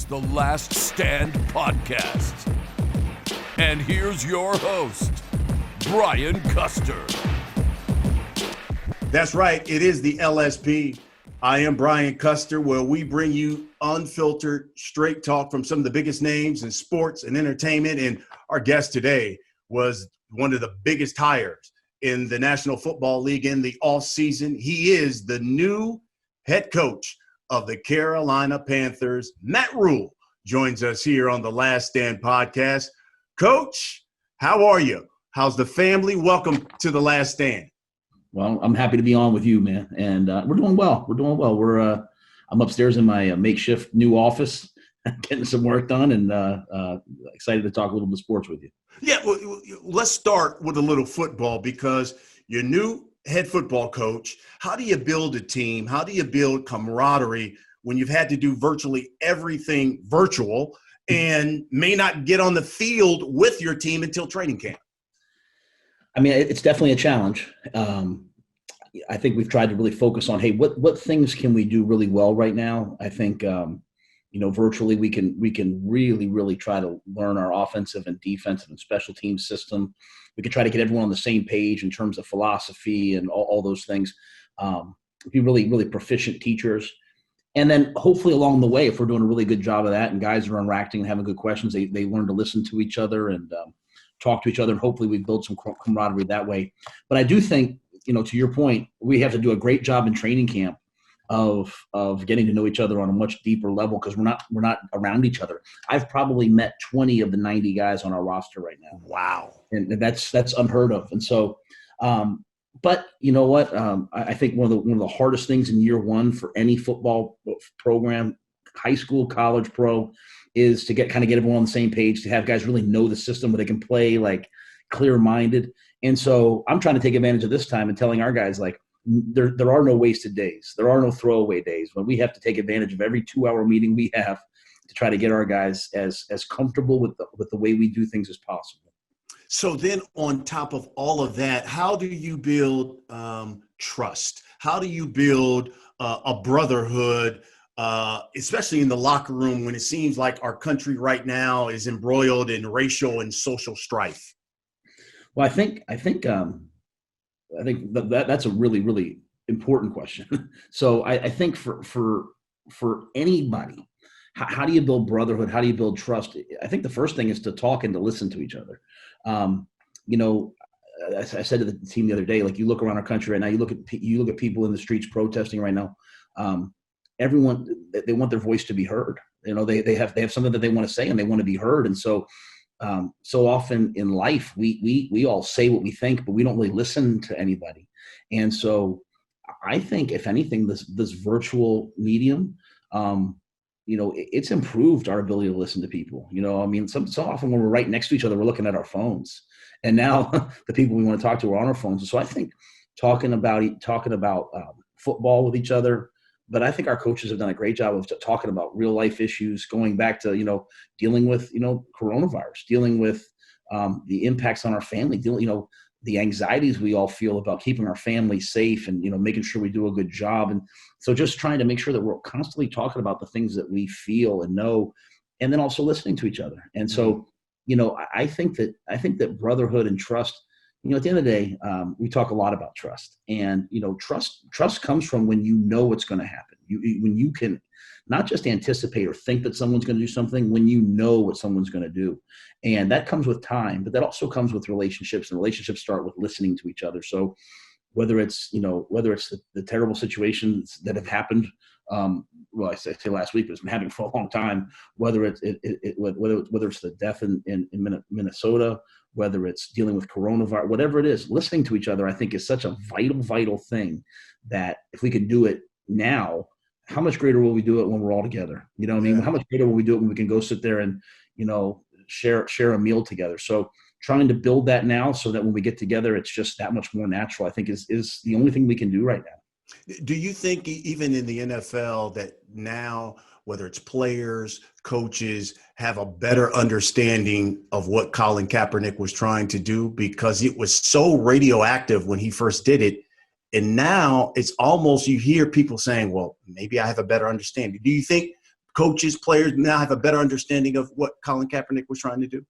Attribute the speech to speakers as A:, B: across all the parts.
A: is the Last Stand Podcast. And here's your host, Brian Custer.
B: That's right. It is the LSP. I am Brian Custer, where we bring you unfiltered, straight talk from some of the biggest names in sports and entertainment. And our guest today was one of the biggest hires in the National Football League in the offseason. He is the new head coach of the Carolina Panthers. Matt Rhule joins us here on the Last Stand Podcast. Coach, how are you? How's the family? Welcome to the Last Stand.
C: Well, I'm happy to be on with you, man. And we're doing well. I'm upstairs in my makeshift new office, getting some work done, and excited to talk a little bit of sports with you.
B: Yeah, well, let's start with a little football, because you're new head football coach. How do you build a team? How do you build camaraderie when you've had to do virtually everything virtual and may not get on the field with your team until training camp?
C: I mean, it's definitely a challenge. I think we've tried to really focus on, hey, what things can we do really well right now? I think, virtually we can really try to learn our offensive and defensive and special teams system. We can try to get everyone on the same page in terms of philosophy and all those things. Be really proficient teachers. And then hopefully along the way, if we're doing a really good job of that and guys are interacting and having good questions, they learn to listen to each other and talk to each other, and hopefully we build some camaraderie that way. But I do think, to your point, we have to do a great job in training camp of getting to know each other on a much deeper level, because we're not around each other. I've probably met 20 of the 90 guys on our roster right now.
B: Wow.
C: And that's unheard of. And so, but you know what? I think one of the hardest things in year one for any football program, high school, college, pro, is to get everyone on the same page, to have guys really know the system where they can play like clear-minded. And so I'm trying to take advantage of this time and telling our guys, like, there are no wasted days. There are no throwaway days when we have to take advantage of every 2-hour meeting we have to try to get our guys as comfortable with the way we do things as possible.
B: So then on top of all of that, how do you build trust? How do you build a brotherhood, especially in the locker room, when it seems like our country right now is embroiled in racial and social strife?
C: Well, I think that's a really important question. So I think for anybody, how do you build brotherhood? How do you build trust? I think the first thing is to talk and to listen to each other. I said to the team the other day, like, you look around our country right now, you look at people in the streets protesting right now. Everyone, they want their voice to be heard. They have something that they want to say and they want to be heard. And so often in life, we all say what we think, but we don't really listen to anybody. And so I think, if anything, this virtual medium, it's improved our ability to listen to people. So often when we're right next to each other, we're looking at our phones, and now the people we want to talk to are on our phones. And so I think talking about football with each other, but I think our coaches have done a great job of talking about real life issues, going back to, dealing with, coronavirus, dealing with the impacts on our family, the anxieties we all feel about keeping our family safe and, making sure we do a good job. And so just trying to make sure that we're constantly talking about the things that we feel and know, and then also listening to each other. And so, I think that brotherhood and trust, at the end of the day, we talk a lot about trust, and, trust comes from when you know what's going to happen. When you can not just anticipate or think that someone's going to do something, when you know what someone's going to do. And that comes with time, but that also comes with relationships, and relationships start with listening to each other. So whether it's the terrible situations that have happened, I say last week, but it's been happening for a long time, whether it's the death in Minnesota, whether it's dealing with coronavirus, whatever it is, listening to each other, I think, is such a vital thing, that if we can do it now, how much greater will we do it when we're all together? How much greater will we do it when we can go sit there and, share a meal together? So trying to build that now, so that when we get together, it's just that much more natural, I think is the only thing we can do right now.
B: Do you think even in the NFL that now, whether it's players, coaches, have a better understanding of what Colin Kaepernick was trying to do, because it was so radioactive when he first did it? And now it's almost, you hear people saying, well, maybe I have a better understanding. Do you think coaches, players now have a better understanding of what Colin Kaepernick was trying to do?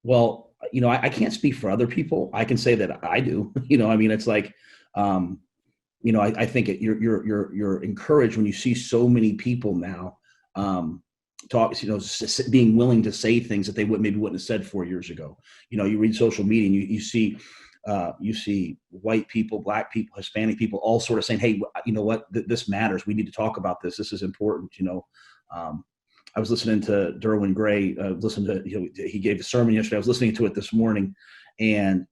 C: Well, I can't speak for other people. I can say that I do. It's like, I think you're encouraged when you see so many people now being willing to say things that they wouldn't have said 4 years ago. You read social media and you see white people, black people, Hispanic people, all sort of saying, hey, you know what, this matters. We need to talk about this. This is important. I was listening to Derwin Gray, he gave a sermon yesterday. I was listening to it this morning. And,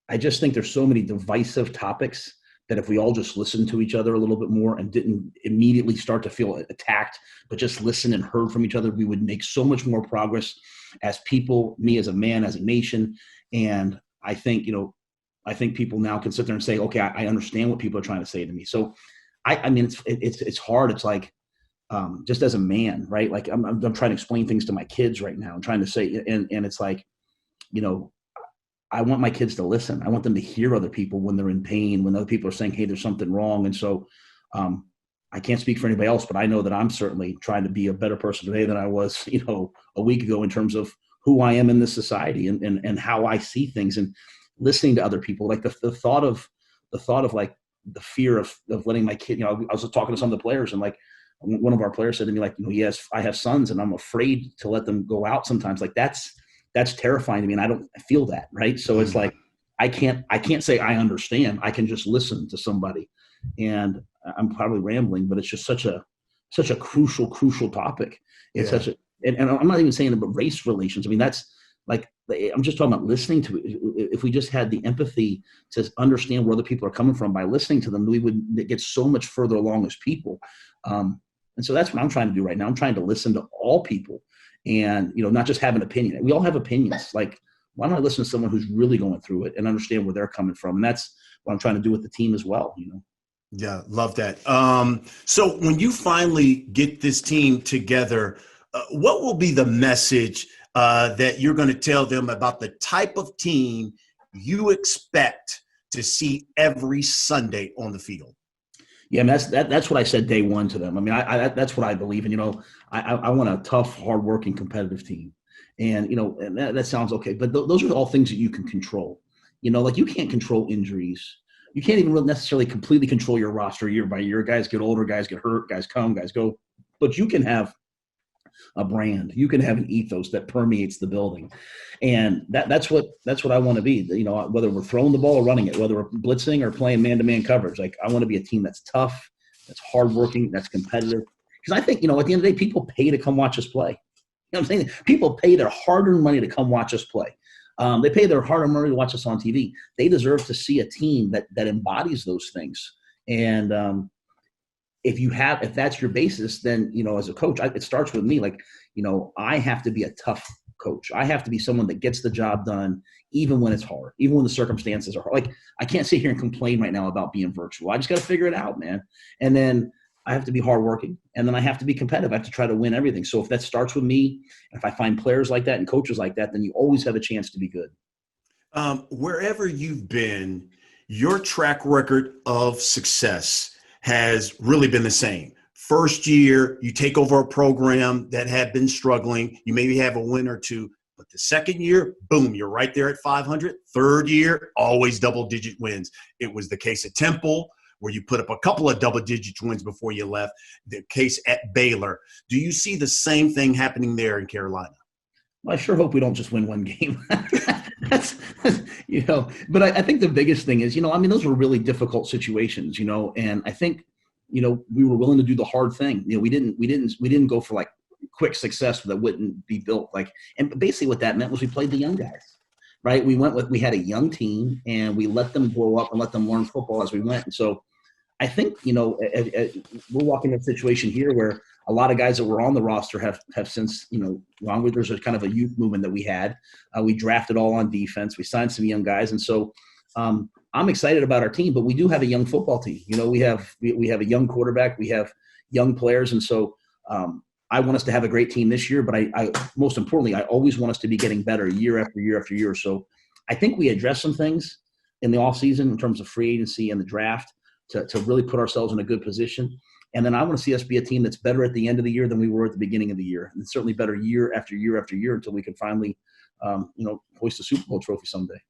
C: I just think there's so many divisive topics that if we all just listened to each other a little bit more and didn't immediately start to feel attacked, but just listened and heard from each other, we would make so much more progress as people, me as a man, as a nation. And I think people now can sit there and say, okay, I understand what people are trying to say to me. So it's hard. It's like, just as a man, right? Like I'm trying to explain things to my kids right now. I'm trying to say, and it's like, I want my kids to listen. I want them to hear other people when they're in pain, when other people are saying, hey, there's something wrong. And so I can't speak for anybody else, but I know that I'm certainly trying to be a better person today than I was, a week ago in terms of who I am in this society and how I see things and listening to other people. Like the thought of like the fear of letting my kid, I was talking to some of the players and like one of our players said to me, like, I have sons and I'm afraid to let them go out sometimes. Like that's terrifying to me. And I don't feel that. Right. So it's like, I can't say I understand. I can just listen to somebody. And I'm probably rambling, but it's just such a crucial topic. It's and I'm not even saying about race relations. I mean, that's like, I'm just talking about listening to it. If we just had the empathy to understand where other people are coming from by listening to them, we would get so much further along as people. And so that's what I'm trying to do right now. I'm trying to listen to all people and, not just have an opinion. We all have opinions. Like, why don't I listen to someone who's really going through it and understand where they're coming from? And that's what I'm trying to do with the team as well,
B: Yeah, love that. So when you finally get this team together, what will be the message that you're going to tell them about the type of team you expect to see every Sunday on the field?
C: Yeah, I mean, that's what I said day one to them. I mean, that's what I believe in. I want a tough, hardworking, competitive team, and and that sounds okay, but those are all things that you can control. Like you can't control injuries. You can't even really necessarily completely control your roster year by year. Guys get older, guys get hurt, guys come, guys go, but you can have a brand. You can have an ethos that permeates the building, and that's what I want to be. Whether we're throwing the ball or running it, whether we're blitzing or playing man-to-man coverage, like I want to be a team that's tough, that's hardworking, that's competitive. Because I think at the end of the day, people pay to come watch us play. You know what I'm saying? People pay their hard-earned money to come watch us play. They pay their hard-earned money to watch us on TV. They deserve to see a team that embodies those things. And if that's your basis, then, as a coach, it starts with me. Like, I have to be a tough coach. I have to be someone that gets the job done, even when it's hard, even when the circumstances are hard. Like, I can't sit here and complain right now about being virtual. I just got to figure it out, man. And then I have to be hardworking, and then I have to be competitive. I have to try to win everything. So if that starts with me, if I find players like that and coaches like that, then you always have a chance to be good.
B: Wherever you've been, your track record of success has really been the same. First year, you take over a program that had been struggling. You maybe have a win or two, but the second year, boom, you're right there at 500. Third year, always double-digit wins. It was the case at Temple, where you put up a couple of double-digit wins before you left. The case at Baylor. Do you see the same thing happening there in Carolina?
C: Well, I sure hope we don't just win one game. But I think the biggest thing is, those were really difficult situations, and I think, we were willing to do the hard thing. We didn't go for like quick success that wouldn't be built. And basically what that meant was we played the young guys, right? We had a young team and we let them grow up and let them learn football as we went. And so I think, we're walking in a situation here where a lot of guys that were on the roster have since, along with there's a kind of a youth movement that we had. We drafted all on defense. We signed some young guys. And so I'm excited about our team, but we do have a young football team. We have a young quarterback. We have young players. And so I want us to have a great team this year, but I most importantly, I always want us to be getting better year after year after year. So I think we addressed some things in the offseason in terms of free agency and the draft. to really put ourselves in a good position. And then I want to see us be a team that's better at the end of the year than we were at the beginning of the year, and certainly better year after year after year until we can finally, hoist a Super Bowl trophy someday.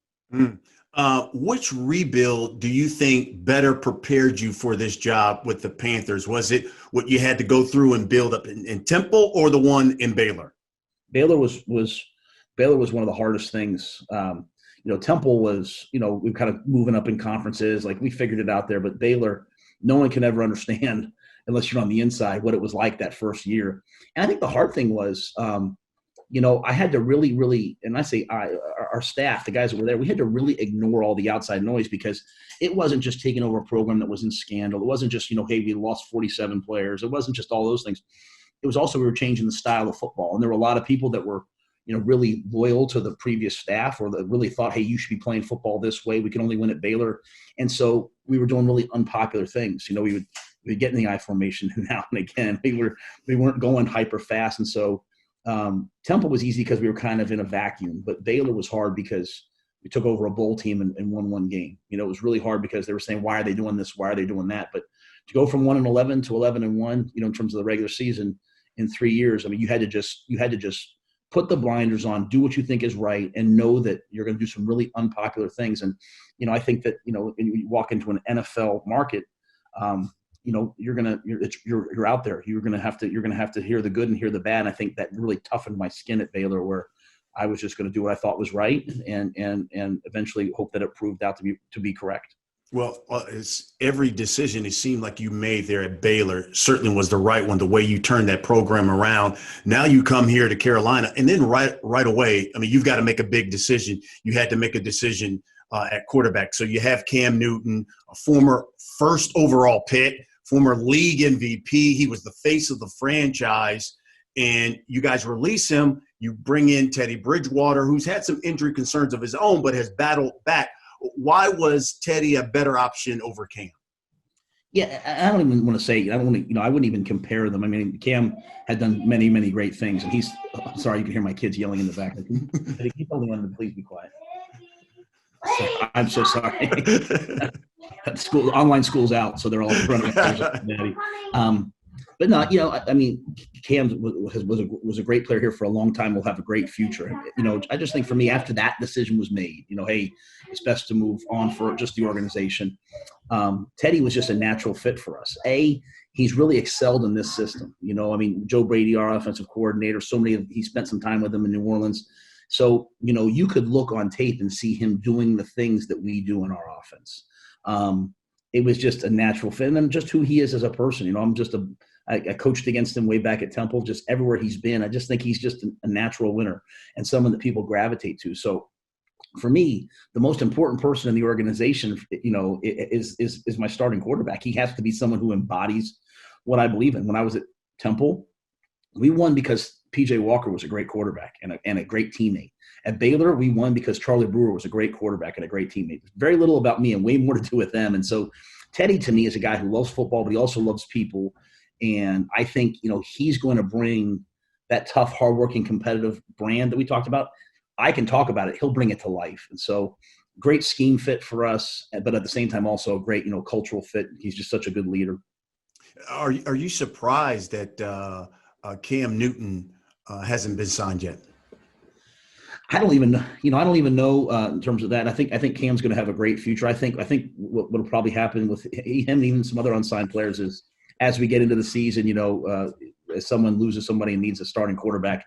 B: Which rebuild do you think better prepared you for this job with the Panthers? Was it what you had to go through and build up in Temple, or the one in Baylor?
C: Baylor was one of the hardest things. Temple was, we kind of moving up in conferences, like we figured it out there, but Baylor, no one can ever understand unless you're on the inside what it was like that first year. And I think the hard thing was, I had to really, and I say our staff, the guys that were there, we had to really ignore all the outside noise, because it wasn't just taking over a program that was in scandal. It wasn't just, hey, we lost 47 players. It wasn't just all those things. It was also we were changing the style of football. And there were a lot of people that were, really loyal to the previous staff, or that really thought, hey, you should be playing football this way. We can only win at Baylor. And so we were doing really unpopular things. We would get in the I formation now and again. We weren't going hyper fast. And so Temple was easy because we were kind of in a vacuum, but Baylor was hard because we took over a bowl team and won one game. It was really hard because they were saying, why are they doing this? Why are they doing that? But to go from 1-11 to 11-1, in terms of the regular season in 3 years, I mean, you had to just put the blinders on, do what you think is right, and know that you're going to do some really unpopular things. And, I think that, when you walk into an NFL market, you're out there. You're going to have to hear the good and hear the bad. And I think that really toughened my skin at Baylor, where I was just going to do what I thought was right, and eventually hope that it proved out to be correct.
B: Well, it's every decision it seemed like you made there at Baylor certainly was the right one, the way you turned that program around. Now you come here to Carolina, and then right away, I mean, you've got to make a big decision. You had to make a decision at quarterback. So you have Cam Newton, a former first overall pick, former league MVP. He was the face of the franchise, and you guys release him. You bring in Teddy Bridgewater, who's had some injury concerns of his own, but has battled back. Why was Teddy a better option over Cam?
C: Yeah, I don't even want to say, I wouldn't even compare them. I mean, Cam had done many, many great things, and sorry, you can hear my kids yelling in the back. Keep holding on to, please be quiet. I'm so sorry. Online school's out, so they're all running. Daddy. But no, I mean, Cam was a great player here for a long time. Will have a great future. I just think for me, after that decision was made, hey, it's best to move on for just the organization. Teddy was just a natural fit for us. He's really excelled in this system. I mean, Joe Brady, our offensive coordinator, he spent some time with him in New Orleans. So, you could look on tape and see him doing the things that we do in our offense. It was just a natural fit. And then just who he is as a person. I coached against him way back at Temple, just everywhere he's been. I just think he's just a natural winner and someone that people gravitate to. So for me, the most important person in the organization, is my starting quarterback. He has to be someone who embodies what I believe in. When I was at Temple, we won because P.J. Walker was a great quarterback and a great teammate. At Baylor, we won because Charlie Brewer was a great quarterback and a great teammate. Very little about me and way more to do with them. And so Teddy, to me, is a guy who loves football, but he also loves people. And I think, he's going to bring that tough, hardworking, competitive brand that we talked about. I can talk about it. He'll bring it to life. And so great scheme fit for us, but at the same time, also a great, cultural fit. He's just such a good leader.
B: Are you surprised that Cam Newton hasn't been signed yet?
C: I don't even know in terms of that. I think Cam's going to have a great future. I think what will probably happen with him and even some other unsigned players is, as we get into the season, as someone loses somebody and needs a starting quarterback,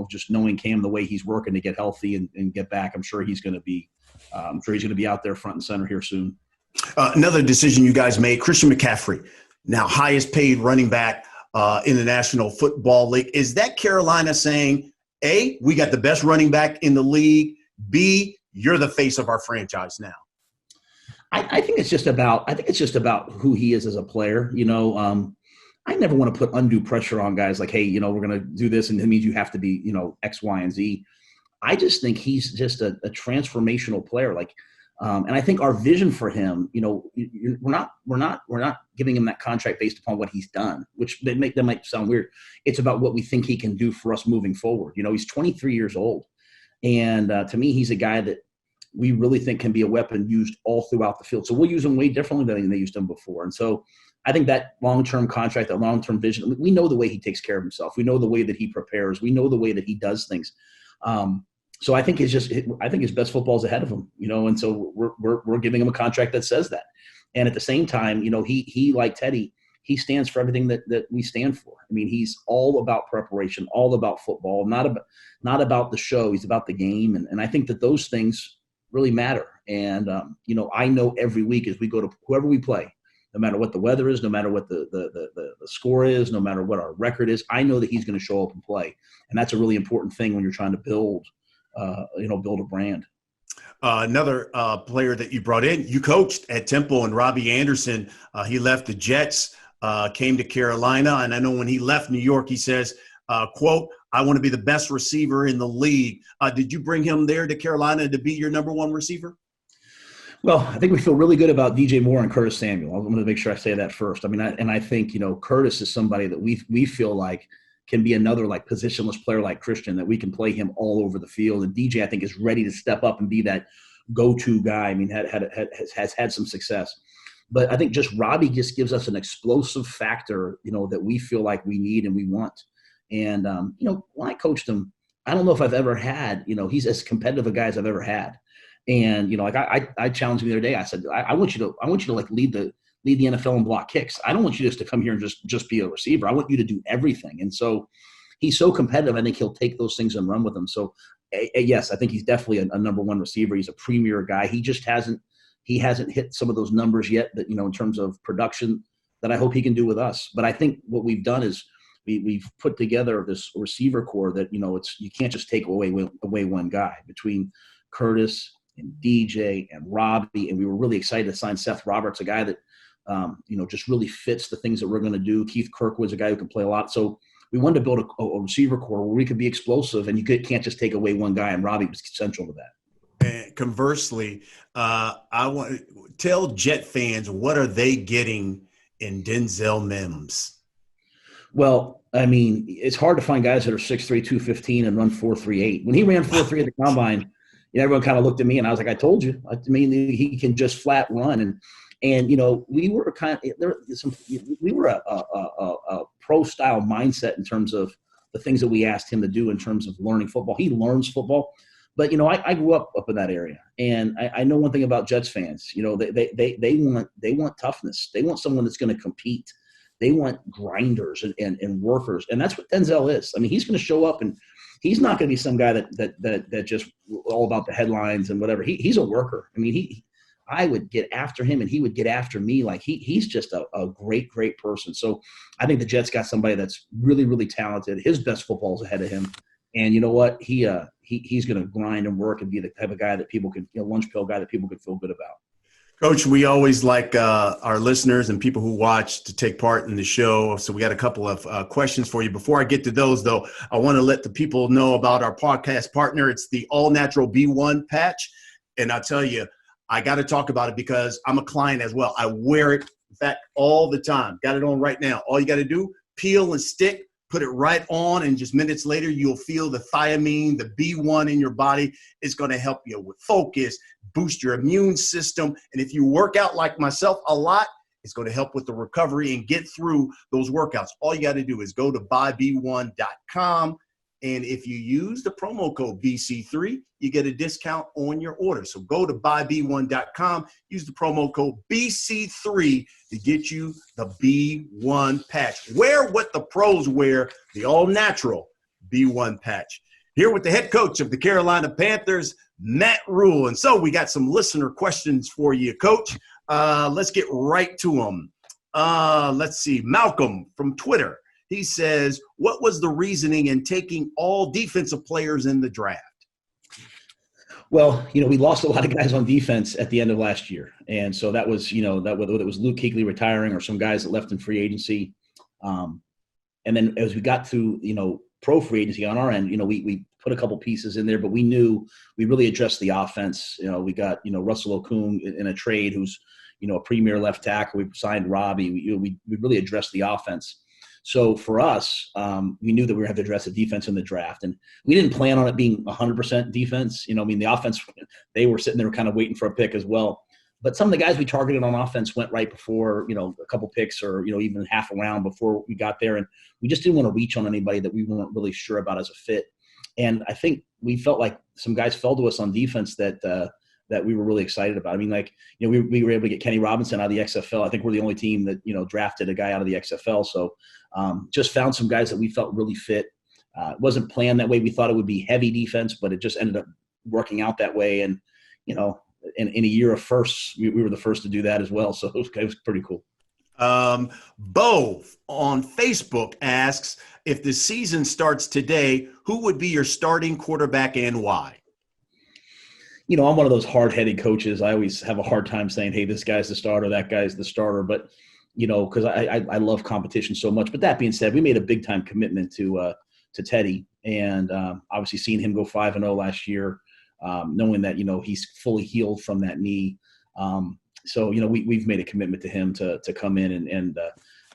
C: just knowing Cam the way he's working to get healthy and get back, I'm sure he's going to be out there front and center here soon.
B: Another decision you guys made, Christian McCaffrey, now highest paid running back in the National Football League. Is that Carolina saying, A, we got the best running back in the league, B, you're the face of our franchise now?
C: I think it's just about who he is as a player. I never want to put undue pressure on guys like, hey, we're going to do this, and it means you have to be, X, Y, and Z. I just think he's just a transformational player. And I think our vision for him, we're not giving him that contract based upon what he's done, which that might sound weird. It's about what we think he can do for us moving forward. He's 23 years old, and to me, he's a guy that we really think can be a weapon used all throughout the field. So we'll use him way differently than they used him before. And so I think that long-term contract, that long-term vision, we know the way he takes care of himself. We know the way that he prepares. We know the way that he does things. So I think his best football is ahead of him, and so we're giving him a contract that says that. And at the same time, he like Teddy, he stands for everything that we stand for. I mean, he's all about preparation, all about football, not about the show. He's about the game. And I think that those things really matter. And, I know every week as we go to whoever we play, no matter what the weather is, no matter what the score is, no matter what our record is, I know that he's going to show up and play. And that's a really important thing when you're trying to build a brand.
B: Another player that you brought in, you coached at Temple, and Robbie Anderson, he left the Jets, came to Carolina. And I know when he left New York, he says, quote, "I want to be the best receiver in the league." Did you bring him there to Carolina to be your number one receiver?
C: Well, I think we feel really good about DJ Moore and Curtis Samuel. I'm going to make sure I say that first. I mean, I think, Curtis is somebody that we feel like can be another like positionless player like Christian, that we can play him all over the field. And DJ, I think, is ready to step up and be that go-to guy. I mean, has had some success. But I think just Robbie just gives us an explosive factor, that we feel like we need and we want. And, when I coached him, I don't know if I've ever had, he's as competitive a guy as I've ever had. And, I challenged him the other day. I said, I want you to like lead the NFL in block kicks. I don't want you just to come here and just be a receiver. I want you to do everything. And so he's so competitive. I think he'll take those things and run with them. So yes, I think he's definitely a number one receiver. He's a premier guy. He just hasn't hit some of those numbers yet that, in terms of production that I hope he can do with us. But I think what we've done is we've put together this receiver core that, you can't just take away one guy. Between Curtis and DJ and Robbie, and we were really excited to sign Seth Roberts, a guy that, just really fits the things that we're going to do. Keith Kirkwood's a guy who can play a lot. So we wanted to build a receiver core where we could be explosive, and can't just take away one guy, and Robbie was central to that.
B: And conversely, I want to tell Jet fans, what are they getting in Denzel Mims?
C: Well, I mean, it's hard to find guys that are 6'3", 215 and run 4.38. When he ran 4.3 at the combine, everyone kind of looked at me and I was like, I told you. I mean, he can just flat run. And we were we were a pro style mindset in terms of the things that we asked him to do in terms of learning football. He learns football, but I grew up in that area, and I know one thing about Jets fans. They want toughness. They want someone that's going to compete. They want grinders and workers, and that's what Denzel is. I mean, he's going to show up, and he's not going to be some guy that just all about the headlines and whatever. He's a worker. I mean, I would get after him and he would get after me. Like he's just a great, great person. So I think the Jets got somebody that's really, really talented. His best football is ahead of him. And you know what? He's going to grind and work and be the type of guy that people could, lunch pill guy that people could feel good about.
B: Coach, we always like our listeners and people who watch to take part in the show. So we got a couple of questions for you. Before I get to those, though, I want to let the people know about our podcast partner. It's the All Natural B1 patch. And I'll tell you, I got to talk about it because I'm a client as well. I wear it, in fact, all the time. Got it on right now. All you got to do, peel and stick, put it right on, and just minutes later, you'll feel the thiamine, the B1 in your body. It's going to help you with focus, boost your immune system. And if you work out like myself a lot, it's going to help with the recovery and get through those workouts. All you got to do is go to buyb1.com. And if you use the promo code BC3, you get a discount on your order. So go to buyb1.com, use the promo code BC3 to get you the B1 patch. Wear what the pros wear, the all-natural B1 patch. Here with the head coach of the Carolina Panthers, Matt Rhule. And so we got some listener questions for you, Coach. Let's get right to them. Let's see. Malcolm from Twitter. He says, what was the reasoning in taking all defensive players in the draft?
C: Well, we lost a lot of guys on defense at the end of last year. And so that was, that whether it was Luke Kuechly retiring or some guys that left in free agency. And then as we got through, pro free agency on our end, we put a couple pieces in there, but we knew we really addressed the offense. We got, Russell Okung in a trade who's, a premier left tackle. We signed Robbie. We really addressed the offense. So for us, we knew that we were going to have to address the defense in the draft. And we didn't plan on it being 100% defense. The offense, they were sitting there kind of waiting for a pick as well. But some of the guys we targeted on offense went right before, a couple picks or, even half a round before we got there. And we just didn't want to reach on anybody that we weren't really sure about as a fit. And I think we felt like some guys fell to us on defense that we were really excited about. We were able to get Kenny Robinson out of the XFL. I think we're the only team that, drafted a guy out of the XFL. So just found some guys that we felt really fit. It wasn't planned that way. We thought it would be heavy defense, but it just ended up working out that way. And, in a year of firsts, we were the first to do that as well. So it was pretty cool.
B: Bo on Facebook asks, if the season starts today, who would be your starting quarterback and why?
C: I'm one of those hard-headed coaches. I always have a hard time saying, hey, this guy's the starter, that guy's the starter. But, because I love competition so much. But that being said, we made a big-time commitment to Teddy. And obviously seeing him go 5-0 last year, knowing that, he's fully healed from that knee. So, we've made a commitment to him to come in. And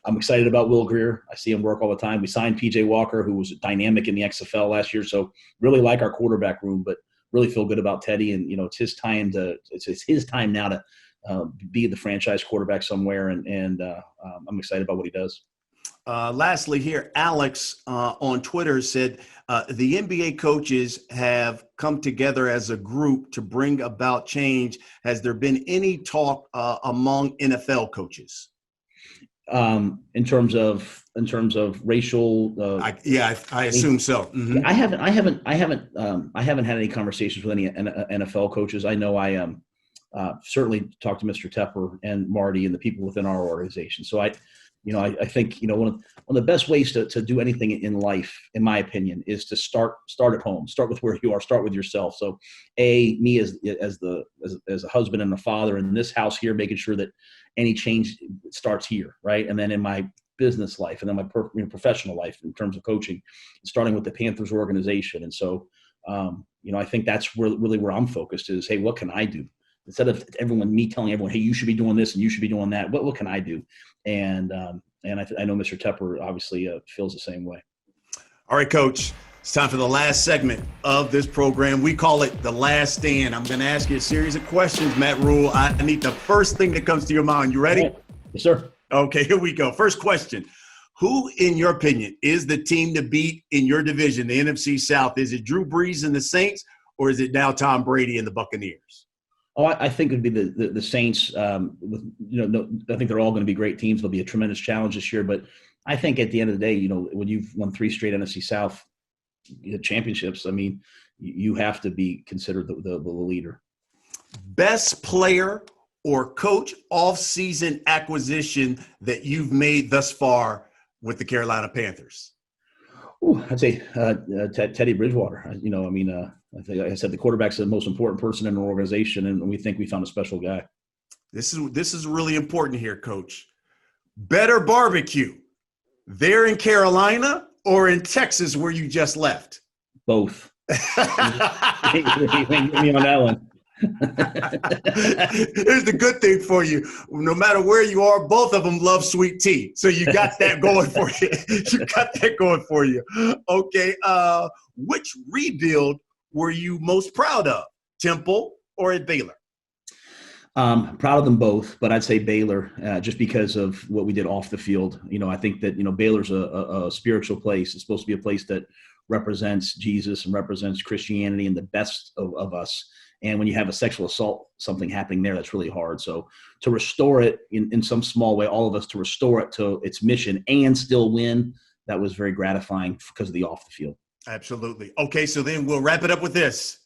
C: I'm excited about Will Grier. I see him work all the time. We signed P.J. Walker, who was dynamic in the XFL last year. So really like our quarterback room, but really feel good about Teddy. And, it's his time now to be the franchise quarterback somewhere. And I'm excited about what he does.
B: Lastly here, Alex on Twitter said the NBA coaches have come together as a group to bring about change. Has there been any talk among NFL coaches?
C: In terms of racial,
B: I assume so. Mm-hmm.
C: I haven't had any conversations with any NFL coaches. I know I certainly talked to Mr. Tepper and Marty and the people within our organization. So I think one of the best ways to do anything in life, in my opinion, is to start at home. Start with where you are. Start with yourself. So, me as a husband and a father in this house here, making sure that any change starts here, right? And then in my business life, and then my professional life in terms of coaching, starting with the Panthers organization. And so, I think that's really where I'm focused is, hey, what can I do? Instead of me telling everyone, hey, you should be doing this and you should be doing that, what can I do? And I know Mr. Tepper obviously feels the same way.
B: All right, Coach, it's time for the last segment of this program. We call it The Last Stand. I'm going to ask you a series of questions, Matt Rhule. I need the first thing that comes to your mind. You ready?
C: Yes, sir.
B: Okay, here we go. First question. Who, in your opinion, is the team to beat in your division, the NFC South? Is it Drew Brees and the Saints, or is it now Tom Brady and the Buccaneers?
C: Oh, I think it would be the Saints. I think they're all going to be great teams. There'll be a tremendous challenge this year. But I think at the end of the day, when you've won 3 straight NFC South championships, you have to be considered the leader.
B: Best player or coach off-season acquisition that you've made thus far with the Carolina Panthers?
C: I'd say Teddy Bridgewater. I think, like I said, the quarterback's the most important person in the organization, and we think we found a special guy.
B: This is really important here, Coach. Better barbecue there in Carolina or in Texas where you just left?
C: Both. Get me on that one.
B: Here's the good thing for you. No matter where you are, both of them love sweet tea. So you got that going for you. Okay. Which rebuild were you most proud of, Temple or at Baylor?
C: Proud of them both, but I'd say Baylor just because of what we did off the field. I think that, Baylor's a spiritual place. It's supposed to be a place that represents Jesus and represents Christianity and the best of us. And when you have a sexual assault, something happening there, that's really hard. So to restore it in some small way, all of us to restore it to its mission and still win, that was very gratifying because of the off the field.
B: Absolutely. Okay, so then we'll wrap it up with this.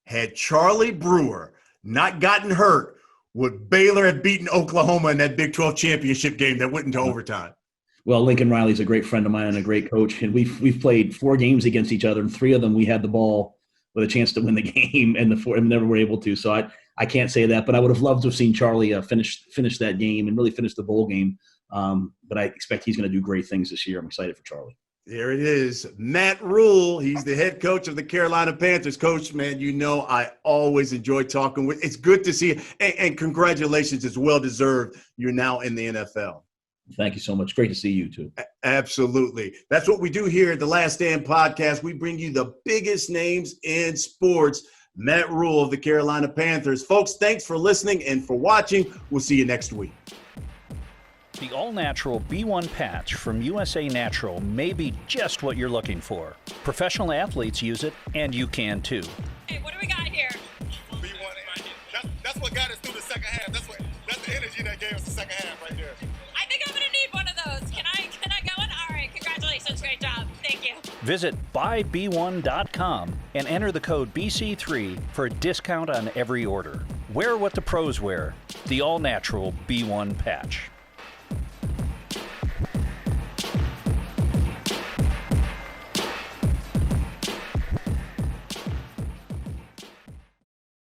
B: Had Charlie Brewer not gotten hurt, would Baylor have beaten Oklahoma in that Big 12 championship game that went into overtime?
C: Well, Lincoln Riley's a great friend of mine and a great coach, and we've played 4 games against each other, and 3 of them we had the ball with a chance to win the game, and never were able to. So I can't say that, but I would have loved to have seen Charlie finish that game and really finish the bowl game. But I expect he's going to do great things this year. I'm excited for Charlie.
B: There it is. Matt Rhule. He's the head coach of the Carolina Panthers. Coach, man, I always enjoy talking with. It's good to see you. And congratulations. It's well-deserved. You're now in the NFL.
C: Thank you so much. Great to see you too.
B: Absolutely. That's what we do here at the Last Stand podcast. We bring you the biggest names in sports. Matt Rhule of the Carolina Panthers. Folks, thanks for listening and for watching. We'll see you next week.
D: The all-natural B1 patch from USA Natural may be just what you're looking for. Professional athletes use it, and you can too.
E: Hey, what do we got here?
F: B1. That's what got us through the second half. That's the energy that gave us the second half right there.
E: I think I'm gonna need one of those. Can I go in? All right, congratulations, great job. Thank you.
D: Visit buyb1.com and enter the code BC3 for a discount on every order. Wear what the pros wear. The all-natural B1 patch.